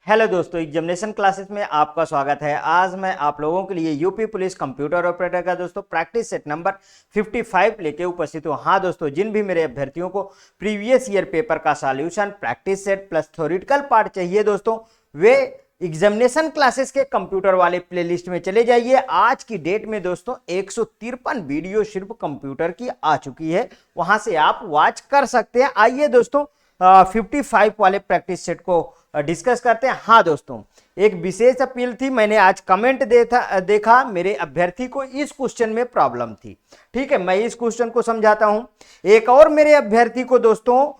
Hello दोस्तों, examination classes में आपका स्वागत है। आज मैं आप लोगों के लिए यूपी पुलिस कंप्यूटर ऑपरेटर का दोस्तों प्रैक्टिस सेट नंबर 55 लेके उपस्थित हूँ। हाँ दोस्तों, जिन भी मेरे अभ्यर्थियों को प्रीवियस ईयर पेपर का solution, practice set plus theoretical part चाहिए दोस्तों, वे एग्जामिनेशन क्लासेस के कंप्यूटर वाले प्लेलिस्ट में चले जाइए। आज की डेट में दोस्तों 153 वीडियो सिर्फ कंप्यूटर की आ चुकी है, वहां से आप वॉच कर सकते हैं। आइए दोस्तों 55 वाले प्रैक्टिस सेट को डिस्कस करते हैं। हाँ दोस्तों, एक विशेष अपील थी, मैंने आज कमेंट देखा मेरे अभ्यर्थी को इस क्वेश्चन में प्रॉब्लम थी। ठीक है, मैं इस क्वेश्चन को समझाता हूं। एक और मेरे अभ्यर्थी को दोस्तों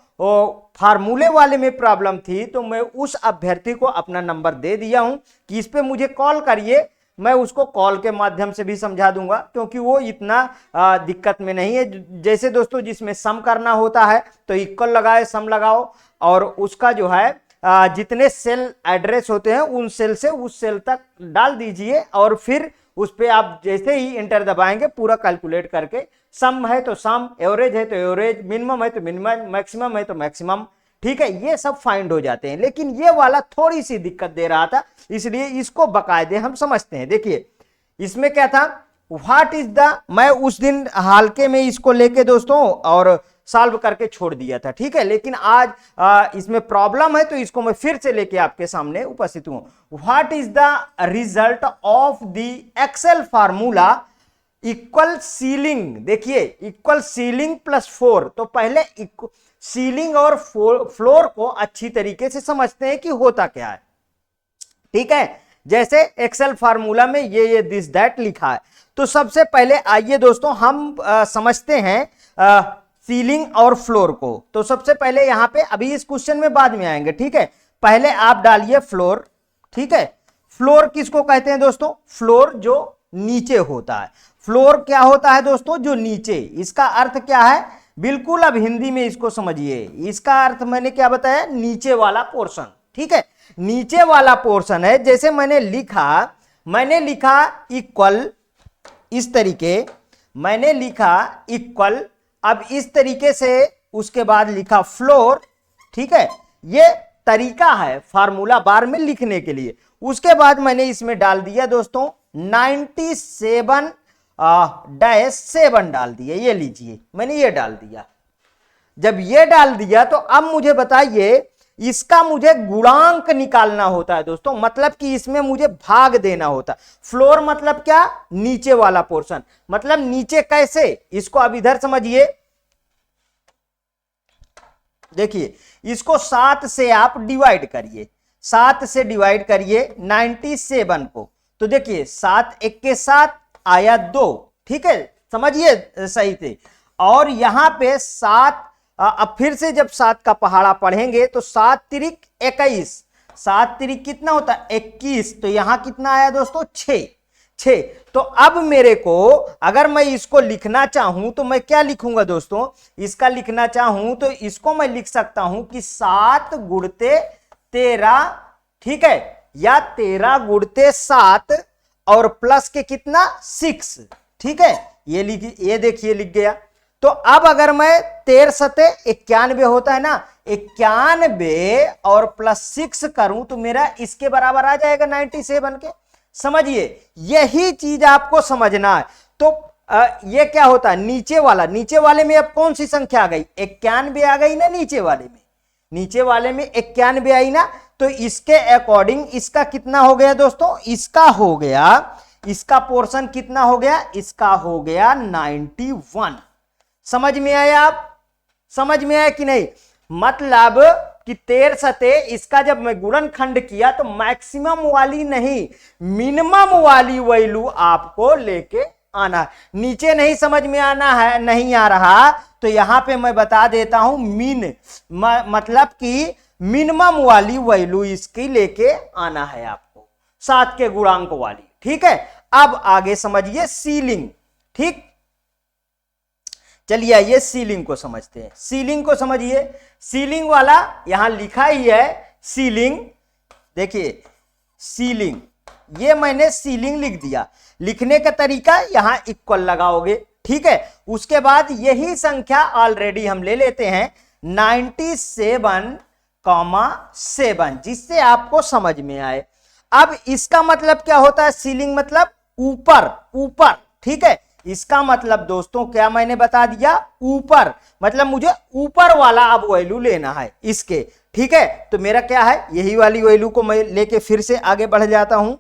फार्मूले वाले में प्रॉब्लम थी, तो मैं उस अभ्यर्थी को अपना नंबर दे दिया हूं कि इस पे मुझे कॉल करिए। मैं उसको कॉल के माध्यम से भी समझा दूंगा, क्योंकि वो इतना दिक्कत में नहीं है। जैसे दोस्तों जिसमें सम करना होता है तो इक्वल लगाए, सम लगाओ, और उसका जो है जितने सेल एड्रेस होते हैं उन सेल से उस सेल तक डाल दीजिए, और फिर उस पे आप जैसे ही इंटर दबाएंगे पूरा कैलकुलेट करके, सम है तो सम, एवरेज है तो एवरेज, मिनिमम है तो मिनिमम, मैक्सिमम है तो मैक्सिमम, ठीक है, ये सब फाइंड हो जाते हैं। लेकिन ये वाला थोड़ी सी दिक्कत दे रहा था, इसलिए इसको बकायदे हम समझते हैं। देखिए इसमें क्या था, व्हाट इज द, मैं उस दिन हालके में इसको लेके दोस्तों और सॉल्व करके छोड़ दिया था, ठीक है। लेकिन आज इसमें प्रॉब्लम है तो इसको मैं फिर से लेके आपके सामने उपस्थित हूं। What is the result of the Excel formula equal ceiling. देखिए इक्वल सीलिंग प्लस 4, तो पहले सीलिंग और फ्लोर को अच्छी तरीके से समझते हैं कि होता क्या है, ठीक है। जैसे एक्सेल फार्मूला में ये दिस दैट लिखा है, तो सबसे पहले आइए दोस्तों हम समझते हैं सीलिंग और फ्लोर को। तो सबसे पहले यहां पे, अभी इस क्वेश्चन में बाद में आएंगे, ठीक है, पहले आप डालिए फ्लोर, ठीक है। फ्लोर किसको कहते हैं दोस्तों? फ्लोर जो नीचे होता है। फ्लोर क्या होता है दोस्तों? जो नीचे। इसका अर्थ क्या है? बिल्कुल अब हिंदी में इसको समझिए। इसका अर्थ मैंने क्या बताया? नीचे वाला पोर्शन, ठीक है, नीचे वाला पोर्शन है। जैसे मैंने लिखा इक्वल, इस तरीके मैंने लिखा इक्वल, अब इस तरीके से उसके बाद लिखा फ्लोर, ठीक है। ये तरीका है फार्मूला बार में लिखने के लिए। उसके बाद मैंने इसमें डाल दिया दोस्तों 97-7 डाल दिया। ये लीजिए, मैंने ये डाल दिया। जब ये डाल दिया तो अब मुझे बताइए, इसका मुझे गुणांक निकालना होता है दोस्तों, मतलब कि इसमें मुझे भाग देना होता है। फ्लोर मतलब क्या? नीचे वाला पोर्शन। मतलब नीचे कैसे? इसको अब इधर समझिए। देखिए इसको 7 से आप डिवाइड करिए, 7 से डिवाइड करिए 97 को, तो देखिए 7 1 के 7 आया 2, ठीक है, समझिए सही से। और यहां पे 7, अब फिर से जब 7 का पहाड़ा पढ़ेंगे तो 7 तिरिक 21, 7 तिरिक कितना होता है? 21, तो यहां कितना आया दोस्तों? 6। तो अब मेरे को, अगर मैं इसको लिखना चाहूं तो मैं क्या लिखूंगा दोस्तों? इसका लिखना चाहूं तो इसको मैं लिख सकता हूं कि 7 गुणते 13, ठीक है, या 13 गुणते 7 और प्लस के कितना? 6, ठीक है। ये देखिए लिख गया। तो अब अगर मैं 13 सते 91 होता है ना, 91 और प्लस 6 करूं तो मेरा इसके बराबर आ जाएगा 97 के। समझिए, यही चीज आपको समझना है। तो ये क्या होता है? नीचे वाले में अब कौन सी संख्या आ गई? 91 आ गई ना नीचे वाले में 91 आई ना, तो इसके अकॉर्डिंग इसका कितना हो गया दोस्तों? इसका पोर्शन कितना हो गया? इसका हो गया 91। समझ में आया? आप समझ में आया कि नहीं? मतलब कि 13 सते, इसका जब मैं गुणनखंड किया तो मैक्सिमम वाली नहीं, मिनिमम वाली वैल्यू आपको लेके आना है। नीचे नहीं समझ में आना है, नहीं आ रहा, तो यहां पे मैं बता देता हूं मतलब कि मिनिमम वाली वैल्यू इसकी लेके आना है आपको, 7 के गुणांक वाली, ठीक है। अब आगे समझिए सीलिंग, ठीक। चलिए आइए सीलिंग को समझते हैं। सीलिंग को समझिए, सीलिंग वाला यहां लिखा ही है सीलिंग। देखिए सीलिंग, ये मैंने सीलिंग लिख दिया। लिखने का तरीका यहां इक्वल लगाओगे, ठीक है। उसके बाद यही संख्या ऑलरेडी हम ले लेते हैं 97 7, जिससे आपको समझ में आए। अब इसका मतलब क्या होता है, सीलिंग मतलब ऊपर, ऊपर, ठीक है। इसका मतलब दोस्तों क्या मैंने बता दिया, ऊपर, मतलब मुझे ऊपर वाला अब वैल्यू लेना है इसके, ठीक है। तो मेरा क्या है, यही वाली वैल्यू को मैं लेके फिर से आगे बढ़ जाता हूं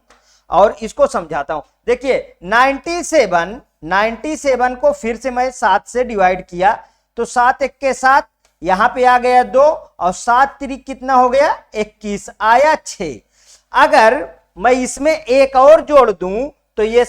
और इसको समझाता हूं। देखिए 97 को फिर से मैं 7 से डिवाइड किया तो 7 1 के 7, यहां पे आ गया 2 और 7 3 कितना हो गया 21, आया 6। अगर मैं इसमें एक और जोड़ दूं तो ये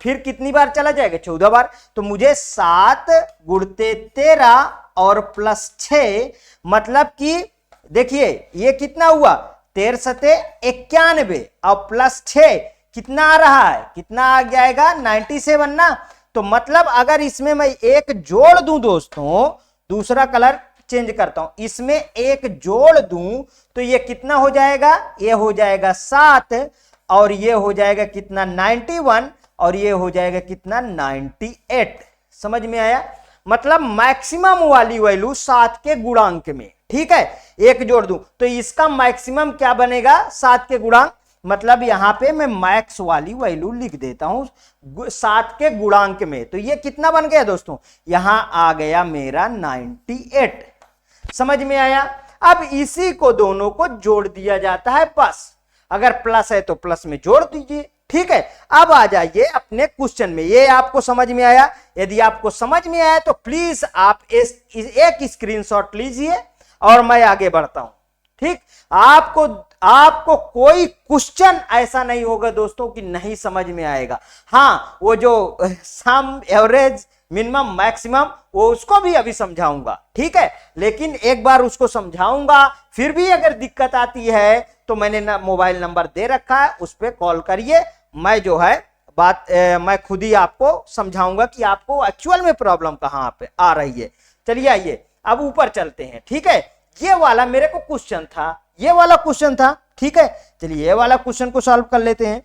फिर कितनी बार चला जाएगा, 14 बार। तो मुझे 7 गुणते 13 और प्लस 6, मतलब कि देखिए ये कितना हुआ, 13 सते 91 और प्लस 6 कितना आ रहा है, कितना आ जाएगा 97 ना। तो मतलब अगर इसमें मैं एक जोड़ दूं दोस्तों, दूसरा कलर चेंज करता हूं, इसमें एक जोड़ दूं तो ये कितना हो जाएगा, ये हो जाएगा 7 और ये हो जाएगा कितना 91 और ये हो जाएगा कितना 98। समझ में आया, मतलब मैक्सिमम वाली वैल्यू 7 के गुणांक में, ठीक है। एक जोड़ दूं तो इसका मैक्सिमम क्या बनेगा, 7 के गुणांक, मतलब यहां पे मैं मैक्स वाली वैल्यू लिख देता हूं 7 के गुणांक में। तो ये कितना बन गया दोस्तों, यहां आ गया मेरा 98। समझ में आया। अब इसी को दोनों को जोड़ दिया जाता है बस, अगर प्लस है तो प्लस में जोड़ दीजिए, ठीक है। अब आ जाइए अपने क्वेश्चन में, ये आपको समझ में आया। यदि आपको समझ में आया तो प्लीज आप एक स्क्रीनशॉट लीजिए और मैं आगे बढ़ता हूं, ठीक। आपको कोई क्वेश्चन ऐसा नहीं होगा दोस्तों कि नहीं समझ में आएगा। हाँ, वो जो सम, एवरेज, मिनिमम, मैक्सिमम, वो उसको भी अभी समझाऊंगा, ठीक है। लेकिन एक बार उसको समझाऊंगा, फिर भी अगर दिक्कत आती है तो मैंने ना मोबाइल नंबर दे रखा है, उस पर कॉल करिए। मैं जो है मैं खुद ही आपको समझाऊंगा कि आपको एक्चुअल में प्रॉब्लम कहां पे आ रही है। चलिए आइए अब ऊपर चलते हैं, ठीक है। ये वाला मेरे को क्वेश्चन था, ये वाला क्वेश्चन था, ठीक है। चलिए ये वाला क्वेश्चन को सॉल्व कर लेते हैं।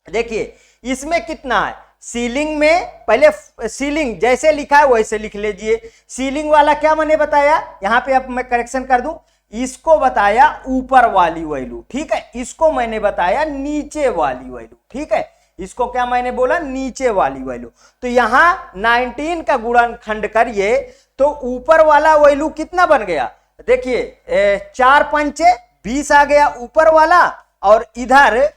देखिए इसमें कितना है, सीलिंग में, पहले सीलिंग जैसे लिखा है वैसे लिख लीजिए। सीलिंग वाला क्या मैंने बताया, यहां पे अब मैं करेक्शन कर दूं, इसको बताया ऊपर वाली वैल्यू, ठीक है। इसको मैंने बताया नीचे वाली वैल्यू, ठीक है। इसको क्या मैंने बोला, नीचे वाली वैल्यू। तो यहां 19 का गुणनखंड करिए तो ऊपर वाला वैल्यू कितना बन गया, देखिए 4 पंचे 20 आ गया ऊपर वाला, और इधर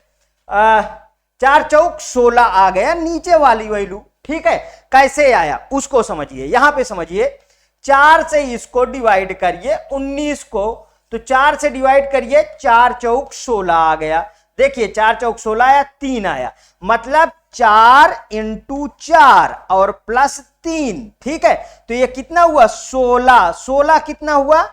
4 चौक 16 आ गया नीचे वाली वैल्यू, ठीक है। कैसे आया उसको समझिए, यहां पे समझिए। 4 से इसको डिवाइड करिए 19 को, तो 4 से डिवाइड करिए, 4 चौक 16 आ गया। देखिए 4 चौक 16 आया, 3 आया, मतलब 4 इंटू 4 और प्लस 3, ठीक है। तो ये कितना हुआ 16, 16 कितना हुआ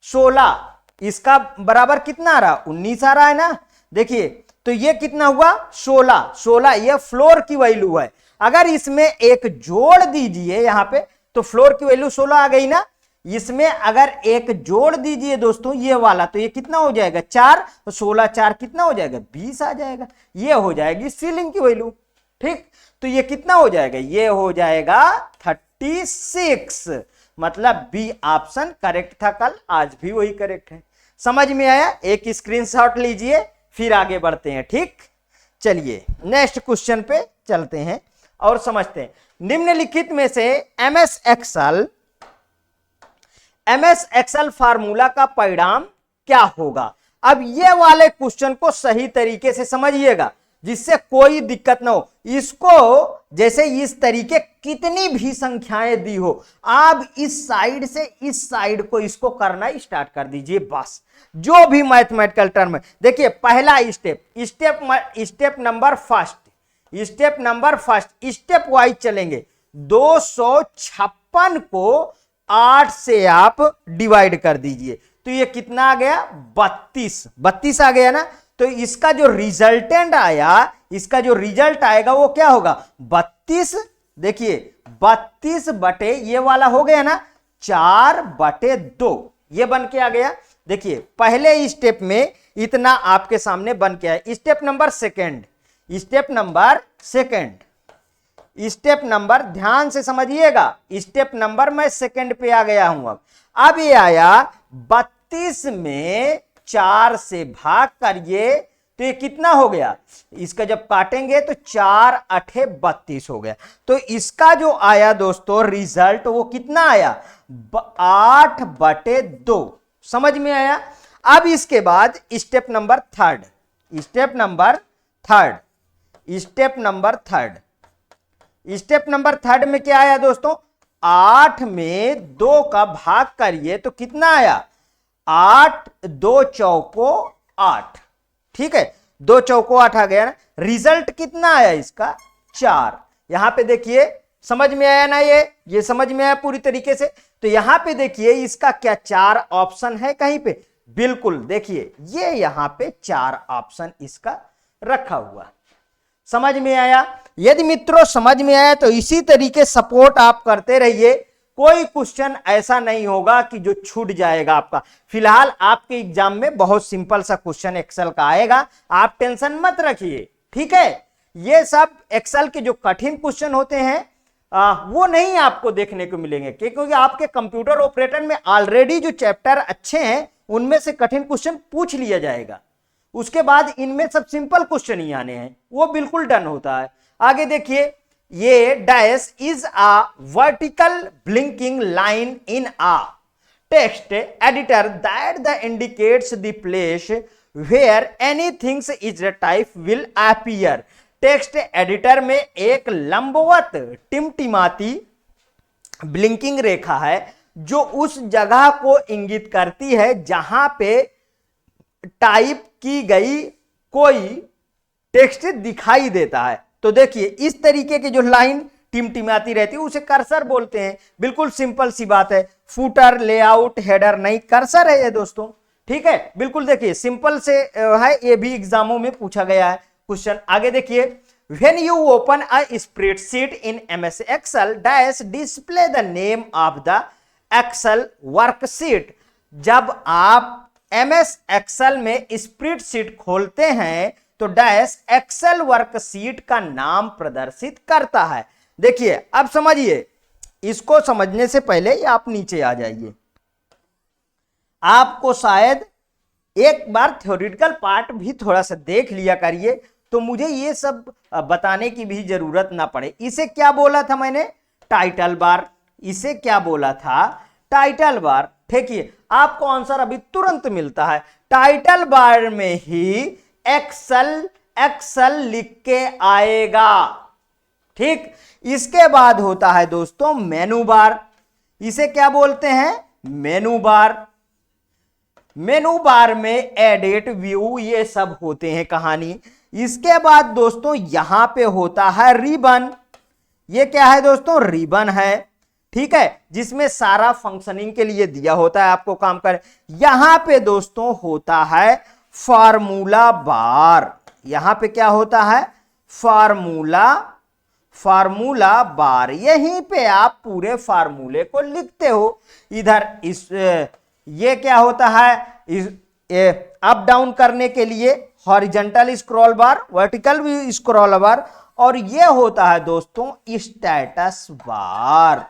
16, इसका बराबर कितना आ रहा 19 आ रहा है ना। देखिए तो ये कितना हुआ 16, 16 ये फ्लोर की वैल्यू है। अगर इसमें एक जोड़ दीजिए यहां पे तो फ्लोर की वैल्यू 16 आ गई ना। इसमें अगर एक जोड़ दीजिए दोस्तों ये वाला, तो ये कितना हो जाएगा 4, तो 16 4 कितना हो जाएगा 20 आ जाएगा। ये हो जाएगी सीलिंग की वैल्यू, ठीक। तो ये कितना हो जाएगा, ये हो जाएगा 36, मतलब बी ऑप्शन करेक्ट था कल, आज भी वही करेक्ट है। समझ में आया, एक स्क्रीनशॉट लीजिए फिर आगे बढ़ते हैं, ठीक। चलिए नेक्स्ट क्वेश्चन पे चलते हैं और समझते हैं। निम्नलिखित में से एमएस एक्सेल फार्मूला का परिणाम क्या होगा। अब ये वाले क्वेश्चन को सही तरीके से समझिएगा जिससे कोई दिक्कत ना हो। इसको जैसे इस तरीके कितनी भी संख्याएं दी हो, आप इस साइड से इस साइड को इसको करना स्टार्ट कर दीजिए बस। जो भी मैथमेटिकल टर्म है, देखिए पहला step number first, step wise चलेंगे। 256 को 8 से आप डिवाइड कर दीजिए तो ये कितना आ गया 32 आ गया ना। तो इसका जो रिजल्टेंट आया, इसका जो रिजल्ट आएगा वो क्या होगा 32। देखिए 32 बटे ये वाला हो गया ना 4/2, ये बन के आ गया। देखिए पहले स्टेप में इतना आपके सामने बन के आया। स्टेप नंबर ध्यान से समझिएगा, स्टेप नंबर मैं सेकंड पे आ गया हूं। अब ये आया 32 में 4 से भाग करिए तो ये कितना हो गया, इसका जब काटेंगे तो 4 अठे 32 हो गया। तो इसका जो आया दोस्तों रिजल्ट वो कितना आया, 8/2। समझ में आया। अब इसके बाद step number third, step number third में क्या आया दोस्तों, 8 में 2 का भाग करिए तो कितना आया, 8 2 चौको 8। ठीक है, 2 चौको 8 आ गया ना। रिजल्ट कितना आया इसका, 4। यहां पे देखिए समझ में आया ना, ये समझ में आया पूरी तरीके से। तो यहां पे देखिए इसका क्या 4 ऑप्शन है कहीं पे, बिल्कुल देखिए ये यहां पे 4 ऑप्शन इसका रखा हुआ। समझ में आया। यदि मित्रों समझ में आया तो इसी तरीके सपोर्ट आप करते रहिए, कोई क्वेश्चन ऐसा नहीं होगा कि जो छूट जाएगा आपका। फिलहाल आपके एग्जाम में बहुत सिंपल सा क्वेश्चन एक्सेल का आएगा, आप टेंशन मत रखिए। ठीक है, ये सब एक्सेल के जो कठिन क्वेश्चन होते हैं वो नहीं आपको देखने को मिलेंगे, क्योंकि आपके कंप्यूटर ऑपरेटर में ऑलरेडी जो चैप्टर अच्छे हैं उनमें से कठिन क्वेश्चन पूछ लिया जाएगा। उसके बाद इनमें सब सिंपल क्वेश्चन ही आने हैं, वो बिल्कुल डन होता है। आगे देखिए, ये dash is a vertical blinking line in a text editor that the indicates the place wear anything is type will appear. Text editor में एक लंबवत टिमटिमाती ब्लिंकिंग रेखा है जो उस जगह को इंगित करती है जहां पे टाइप की गई कोई टेक्स्ट दिखाई देता है। तो देखिए इस तरीके की जो लाइन टिमटिमाती रहती है उसे कर्सर बोलते हैं। बिल्कुल सिंपल सी बात है, फुटर लेआउट हेडर नहीं, कर्सर है ये दोस्तों। ठीक है, बिल्कुल देखिए सिंपल से है, ये भी एग्जामों में पूछा गया है क्वेश्चन। आगे देखिए, when you open a spreadsheet in MS Excel dash display the name of the Excel worksheet. जब आप एमएस एक्सेल में स्प्रेडशीट खोलते हैं तो डैश एक्सेल वर्कशीट का नाम प्रदर्शित करता है। देखिए अब समझिए, इसको समझने से पहले आप नीचे आ जाइए। आपको शायद एक बार थ्योरेटिकल पार्ट भी थोड़ा सा देख लिया करिए, तो मुझे ये सब बताने की भी जरूरत ना पड़े। इसे क्या बोला था मैंने, टाइटल बार। इसे क्या बोला था, टाइटल बार। देखिए आपको आंसर अभी तुरंत मिलता है, टाइटल बार में ही एक्सेल लिख के आएगा। ठीक, इसके बाद होता है दोस्तों मेनू बार। इसे क्या बोलते हैं, मेनू बार। मेनू बार में एडिट व्यू ये सब होते हैं कहानी। इसके बाद दोस्तों यहां पे होता है रिबन। ये क्या है दोस्तों, रिबन है। ठीक है, जिसमें सारा फंक्शनिंग के लिए दिया होता है आपको काम कर। यहां पे दोस्तों होता है फार्मूला बार। यहां पे क्या होता है, फार्मूला बार। यहीं पे आप पूरे फार्मूले को लिखते हो। इधर इस ये क्या होता है, अप डाउन करने के लिए हॉरिजॉन्टल स्क्रॉल बार, वर्टिकल भी स्क्रॉल बार, और ये होता है दोस्तों स्टेटस बार।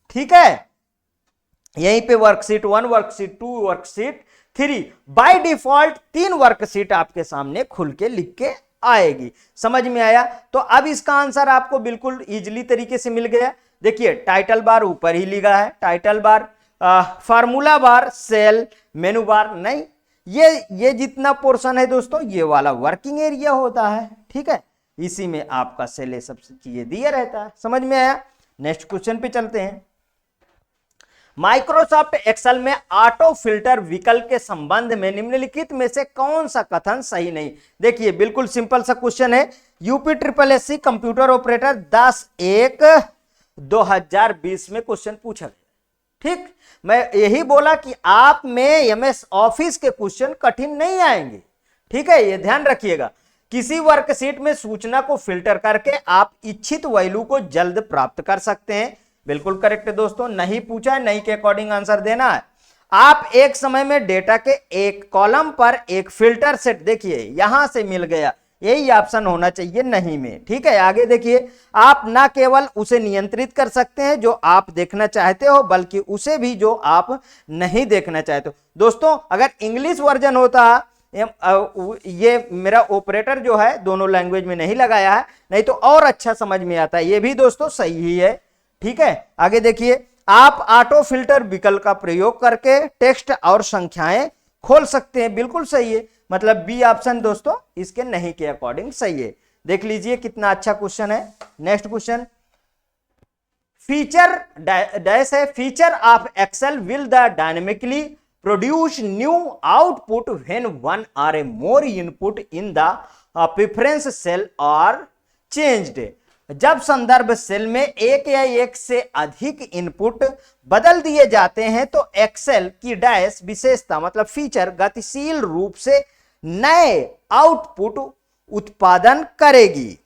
ठीक है, यहीं पे worksheet 1, worksheet 2, worksheet 3, by default 3 worksheet आपके सामने खुल के लिख के आएगी। समझ में आया। तो अब इसका आंसर आपको बिल्कुल इजीली तरीके से मिल गया। देखिए टाइटल बार ऊपर ही लिखा है, title bar, formula bar, cell, menu bar नहीं। ये जितना पोर्शन है दोस्तों ये वाला वर्किंग एरिया होता है। ठीक है, इसी में आपका सेल सब चीजें दिया रहता है। समझ में आया। नेक्स्ट क्वेश्चन पे चलते हैं। माइक्रोसॉफ्ट एक्सेल में ऑटो फिल्टर विकल्प के संबंध में निम्नलिखित में से कौन सा कथन सही नहीं। देखिए बिल्कुल सिंपल सा क्वेश्चन है, यूपी SSC कंप्यूटर ऑपरेटर 10/1/2020 में क्वेश्चन पूछा गया। ठीक, मैं यही बोला कि आप में एमएस ऑफिस के क्वेश्चन कठिन नहीं आएंगे। ठीक है, ये ध्यान रखिएगा। किसी वर्कशीट में सूचना को फिल्टर करके आप इच्छित वैल्यू को जल्द प्राप्त कर सकते हैं। बिल्कुल करेक्ट है दोस्तों, नहीं पूछा है, नहीं के अकॉर्डिंग आंसर देना है। आप एक समय में डेटा के एक कॉलम पर एक फिल्टर सेट, देखिए यहां से मिल गया, यही ऑप्शन होना चाहिए नहीं में। ठीक है, आगे देखिए, आप ना केवल उसे नियंत्रित कर सकते हैं जो आप देखना चाहते हो, बल्कि उसे भी जो आप नहीं देखना चाहते हो। दोस्तों अगर इंग्लिश वर्जन होता, ये मेरा ऑपरेटर जो है दोनों लैंग्वेज में नहीं लगाया है, नहीं तो और अच्छा समझ में आता है। ये भी दोस्तों सही ही है। ठीक है, आगे देखिए, आप ऑटो फिल्टर विकल्प का प्रयोग करके टेक्स्ट और संख्याएं खोल सकते हैं। बिल्कुल सही है, मतलब बी ऑप्शन दोस्तों इसके नहीं के अकॉर्डिंग सही है। देख लीजिए कितना अच्छा क्वेश्चन है। नेक्स्ट क्वेश्चन, फीचर डैश है, feature of Excel will the dynamically produce new output when one or more input in the preference cell are changed। जब संदर्भ सेल में एक या एक से अधिक इनपुट बदल दिए जाते हैं तो एक्सेल की डैश विशेषता मतलब फीचर गतिशील रूप से नए आउटपुट उत्पादन करेगी,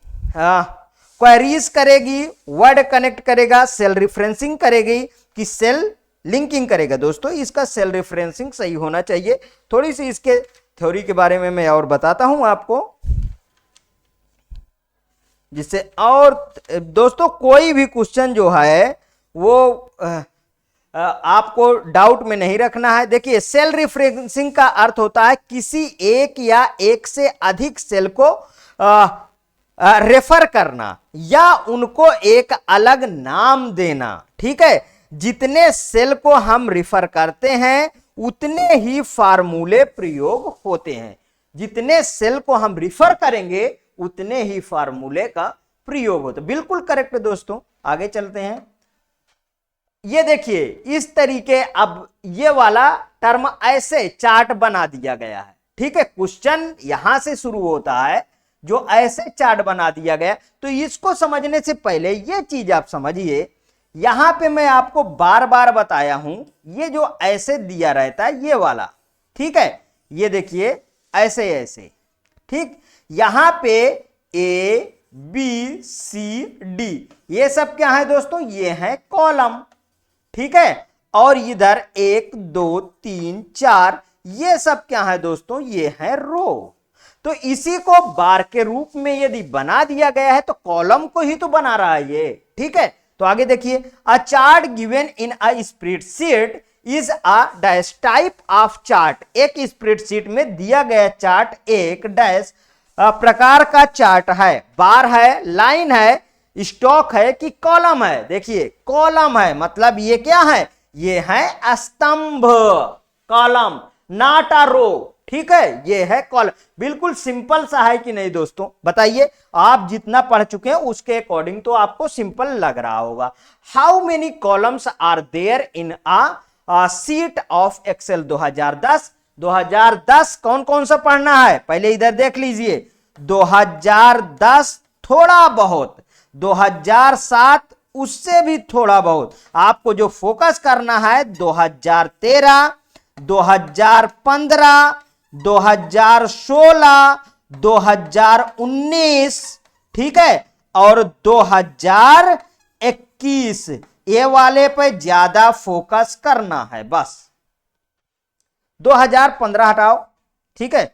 क्वेरीज करेगी, वर्ड कनेक्ट करेगा, सेल रिफरेंसिंग करेगी कि सेल लिंकिंग करेगा। दोस्तों इसका सेल रेफरेंसिंग सही होना चाहिए। थोड़ी सी इसके थ्योरी के बारे में मैं और बताता हूं आपको, जिससे और दोस्तों कोई भी क्वेश्चन जो है वो आपको डाउट में नहीं रखना है। देखिए, सेल रेफरेंसिंग का अर्थ होता है किसी एक या एक से अधिक सेल को रेफर करना या उनको एक अलग नाम देना। ठीक है, जितने सेल को हम रिफर करते हैं उतने ही फार्मूले प्रयोग होते हैं। जितने सेल को हम रिफर करेंगे उतने ही फार्मूले का प्रयोग होता है। बिल्कुल करेक्ट दोस्तों। आगे चलते हैं, ये देखिए इस तरीके, अब ये वाला टर्म ऐसे चार्ट बना दिया गया है। ठीक है, क्वेश्चन यहां से शुरू होता है जो ऐसे चार्ट बना दिया गया। तो इसको समझने से पहले ये चीज आप समझिए, यहां पे मैं आपको बार बार बताया हूं, ये जो ऐसे दिया रहता है ये वाला, ठीक है, ये देखिए ऐसे ऐसे, ठीक, यहां पे ए बी सी डी ये सब क्या है दोस्तों, ये है कॉलम। ठीक है, और इधर 1 2 3 4 ये सब क्या है दोस्तों, ये है रो। तो इसी को बार के रूप में यदि बना दिया गया है तो कॉलम को ही तो बना रहा है ये। ठीक है, तो आगे देखिए, अ chart given in a spreadsheet is a dash type of chart. एक स्प्रेडशीट में दिया गया चार्ट एक डैश प्रकार का चार्ट है। बार है, लाइन है, स्टॉक है कि कॉलम है। देखिए कॉलम है मतलब ये क्या है, ये है स्तंभ, कॉलम नॉट अ रो। ठीक है, ये है कॉलम। बिल्कुल सिंपल सा है कि नहीं दोस्तों, बताइए। आप जितना पढ़ चुके हैं उसके अकॉर्डिंग तो आपको सिंपल लग रहा होगा। How many columns are there in a sheet of Excel 2010। 2010 कौन कौन सा पढ़ना है, पहले इधर देख लीजिए। 2010 थोड़ा बहुत, 2007 उससे भी थोड़ा बहुत। आपको जो फोकस करना है 2013, 2015, 2016, 2019, ठीक है, और 2021 ये वाले पे ज्यादा फोकस करना है बस। 2015 हटाओ, ठीक है,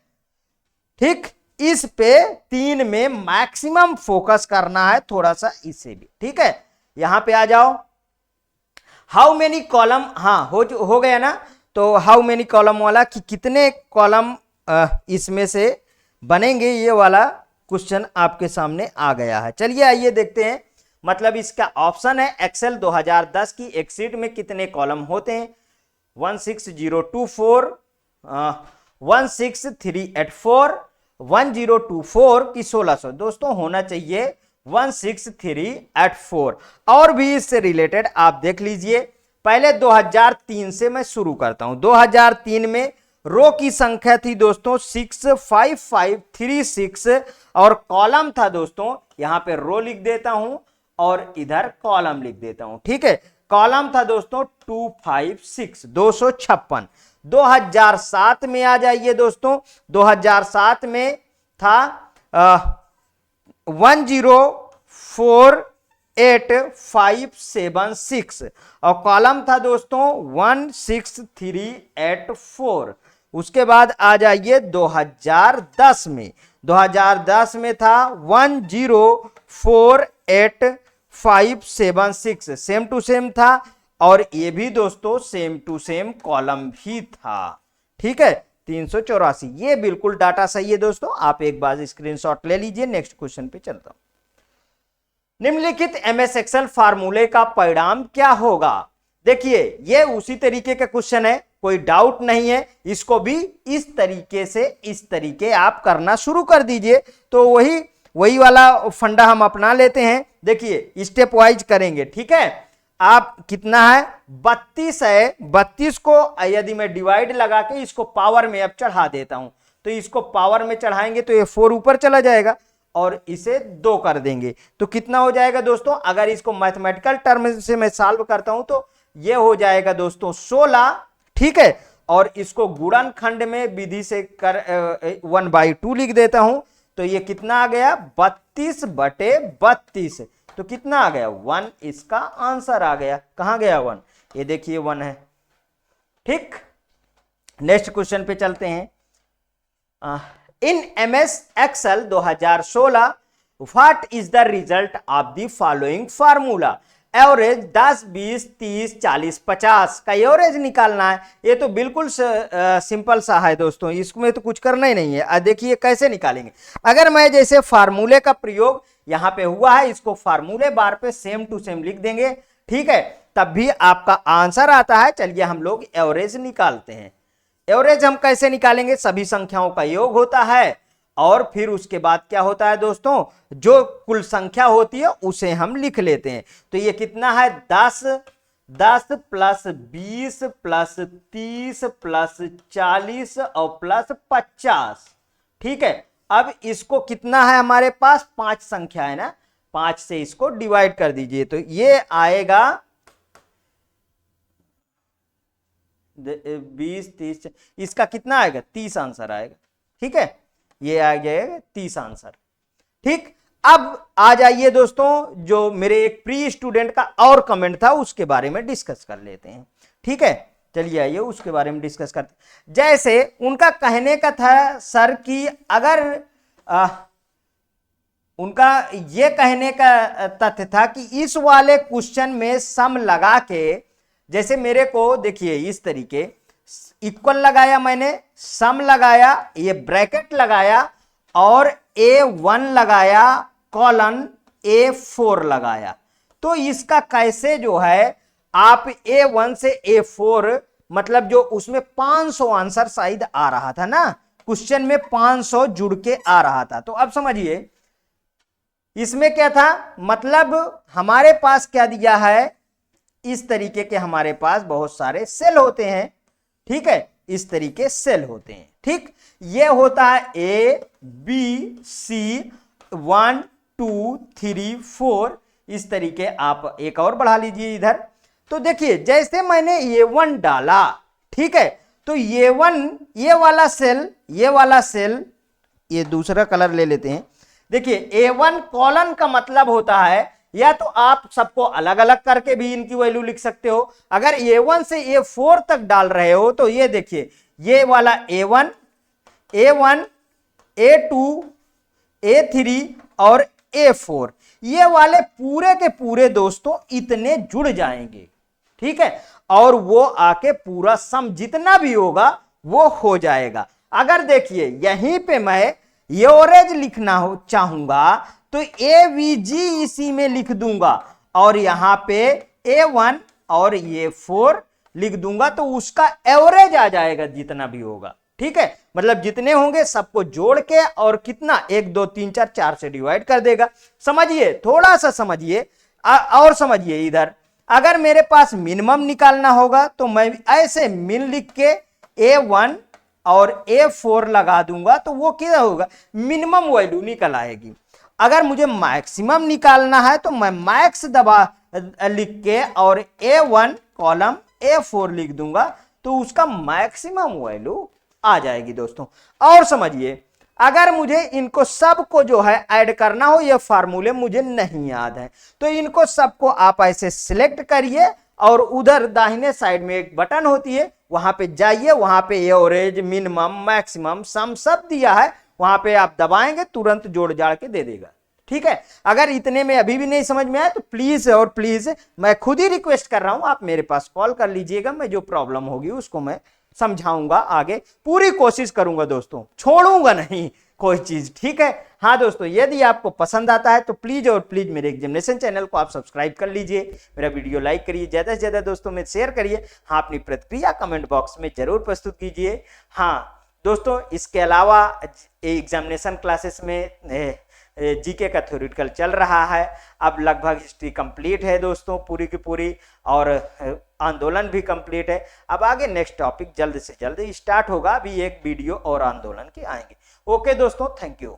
ठीक, इस पे 3 में मैक्सिमम फोकस करना है, थोड़ा सा इसे भी। ठीक है, यहां पे आ जाओ। हाउ मेनी कॉलम, हाँ हो गया ना। तो हाउ मेनी कॉलम वाला कि कितने कॉलम इसमें से बनेंगे, ये वाला क्वेश्चन आपके सामने आ गया है। चलिए आइए देखते हैं। मतलब इसका ऑप्शन है एक्सेल 2010 की एक शीट में कितने कॉलम होते हैं। 16024, 16384, 1024 की 1600। दोस्तों होना चाहिए 16384। और भी इससे रिलेटेड आप देख लीजिए। पहले 2003 से मैं शुरू करता हूं। 2003 में रो की संख्या थी दोस्तों 65536 और कॉलम था दोस्तों, यहां पे रो लिख देता हूं और इधर कॉलम लिख देता हूं। ठीक है, कॉलम था दोस्तों 256, 256। 2007 में आ जाइए दोस्तों। 2007 में था 104856 और कॉलम था दोस्तों 16384। उसके बाद आ जाइए 2010 में। 2010 में था 104856, सेम टू सेम था, और ये भी दोस्तों सेम टू सेम कॉलम भी था। ठीक है, 384, ये बिल्कुल डाटा सही है दोस्तों, आप एक बार स्क्रीनशॉट ले लीजिए। नेक्स्ट क्वेश्चन पे चलता हूं। निम्नलिखित एमएस एक्सेल फार्मूले का परिणाम क्या होगा? देखिए ये उसी तरीके का क्वेश्चन है, कोई डाउट नहीं है, इसको भी इस तरीके आप करना शुरू कर दीजिए, तो वही वाला फंडा हम अपना लेते हैं। देखिए स्टेप वाइज करेंगे, ठीक है। आप कितना है, 32 है, 32 को यदि मैं डिवाइड लगा के इसको पावर में अब चढ़ा देता हूं, तो इसको पावर में चढ़ाएंगे तो ये 4 ऊपर चला जाएगा और इसे 2 कर देंगे तो कितना हो जाएगा दोस्तों? अगर इसको मैथमेटिकल टर्म से मैं सॉल्व करता हूं तो ये हो जाएगा दोस्तों 16, ठीक है। और इसको गुणनखंड में विधि से कर 1/2 लिख देता हूं, तो ये कितना आ गया? 32/32, तो कितना आ गया? 1 इसका आंसर आ गया। कहां गया 1? ये देखिए 1 है, ठीक। नेक्स्ट क्वेश्चन पे चलते हैं। In MS Excel 2016 what is the result of the following formula? Average 10, 20, 30, 40, 50 का एवरेज निकालना है। ये तो बिल्कुल सिंपल सा है दोस्तों, इसमें तो कुछ करना ही नहीं है। देखिए कैसे निकालेंगे। अगर मैं जैसे फार्मूले का प्रयोग यहां पे हुआ है, इसको फार्मूले बार पे सेम टू सेम लिख देंगे, ठीक है, तब भी आपका आंसर आता है। चलिए हम लोग एवरेज निकालते हैं। एवरेज हम कैसे निकालेंगे? सभी संख्याओं का योग होता है और फिर उसके बाद क्या होता है दोस्तों, जो कुल संख्या होती है उसे हम लिख लेते हैं। तो ये कितना है? 10 प्लस 20 प्लस 30 प्लस 40 और प्लस 50, ठीक है। अब इसको कितना है हमारे पास? 5 संख्या है ना, 5 से इसको डिवाइड कर दीजिए, तो ये आएगा 20, 30, इसका कितना आएगा? 30 आंसर आएगा, ठीक है। ये आ जाएगा 30 आंसर, ठीक। अब आ जाइए दोस्तों, जो मेरे एक प्री स्टूडेंट का और कमेंट था उसके बारे में डिस्कस कर लेते हैं, ठीक है। चलिए आइए उसके बारे में डिस्कस करते हैं। जैसे उनका कहने का था सर कि अगर उनका ये कहने का तथ्य था कि इस वाले क्वेश्चन में सम लगा के, जैसे मेरे को देखिए इस तरीके इक्वल लगाया मैंने, सम लगाया, ये ब्रैकेट लगाया और A1 लगाया, कॉलन A4 लगाया, तो इसका कैसे जो है आप A1 से A4 मतलब जो उसमें 500 आंसर शायद आ रहा था ना, क्वेश्चन में 500 जुड़ के आ रहा था। तो अब समझिए इसमें क्या था, मतलब हमारे पास क्या दिया है, इस तरीके के हमारे पास बहुत सारे सेल होते हैं, ठीक है, इस तरीके सेल होते हैं, ठीक। ये होता है A B C 1 2 3 4, इस तरीके आप एक और बढ़ा लीजिए इधर। तो देखिए जैसे मैंने A1 डाला, ठीक है, तो A1 ये वाला सेल, ये दूसरा कलर ले लेते हैं। देखिए A1 कॉलन का मतलब होता है, या तो आप सबको अलग अलग करके भी इनकी वैल्यू लिख सकते हो। अगर A1 से A4 तक डाल रहे हो तो ये देखिए ये वाला A1 A2 A3 और A4, ये वाले पूरे के पूरे दोस्तों इतने जुड़ जाएंगे, ठीक है, और वो आके पूरा सम जितना भी होगा वो हो जाएगा। अगर देखिए यहीं पे मैं एवरेज लिखना चाहूंगा तो AVG इसी में लिख दूंगा और यहां पे A1 और A4 लिख दूंगा, तो उसका एवरेज आ जाएगा जितना भी होगा, ठीक है। मतलब जितने होंगे सबको जोड़ के और कितना 1 2 3 4 4 से डिवाइड कर देगा। समझिए, थोड़ा सा समझिए और समझिए इधर। अगर मेरे पास मिनिमम निकालना होगा तो मैं ऐसे मिन लिख के A1 और A4 लगा दूंगा, तो वो क्या होगा, मिनिमम वैल्यू निकल आएगी। अगर मुझे मैक्सिमम निकालना है तो मैं मैक्स दबा लिख के और A1 कॉलम A4 लिख दूंगा, तो उसका मैक्सिमम वैल्यू आ जाएगी दोस्तों। और समझिए, अगर मुझे इनको सबको जो है ऐड करना हो, ये फार्मूले मुझे नहीं याद है, तो इनको सबको आप ऐसे सिलेक्ट करिए और उधर दाहिने साइड में एक बटन होती है, वहां पे जाइए, वहां पे एवरेज, मिनिमम, मैक्सिमम, सम सब दिया है, वहां पे आप दबाएंगे तुरंत जोड़ जाड़ के दे देगा। ठीक है, अगर इतने में अभी भी नहीं समझ में आया तो प्लीज और प्लीज मैं खुद ही रिक्वेस्ट कर रहा हूं, आप मेरे पास कॉल कर लीजिएगा, मैं जो प्रॉब्लम होगी उसको मैं समझाऊंगा, आगे पूरी कोशिश करूंगा दोस्तों, छोड़ूंगा नहीं कोई चीज। ठीक है, हाँ दोस्तों, यदि आपको पसंद आता है तो प्लीज और प्लीज मेरे एग्जामिनेशन चैनल को आप सब्सक्राइब कर लीजिए, मेरा वीडियो लाइक करिए, ज्यादा से ज्यादा दोस्तों में शेयर करिए। हाँ, अपनी प्रतिक्रिया कमेंट बॉक्स में जरूर प्रस्तुत कीजिए। हाँ दोस्तों, इसके अलावा एग्जामिनेशन क्लासेस में जीके का थ्योरेटिकल चल रहा है, अब लगभग हिस्ट्री कंप्लीट है दोस्तों पूरी की पूरी, और आंदोलन भी कंप्लीट है। अब आगे नेक्स्ट टॉपिक जल्द से जल्द स्टार्ट होगा, अभी एक वीडियो और आंदोलन के आएंगे। ओके दोस्तों, थैंक यू।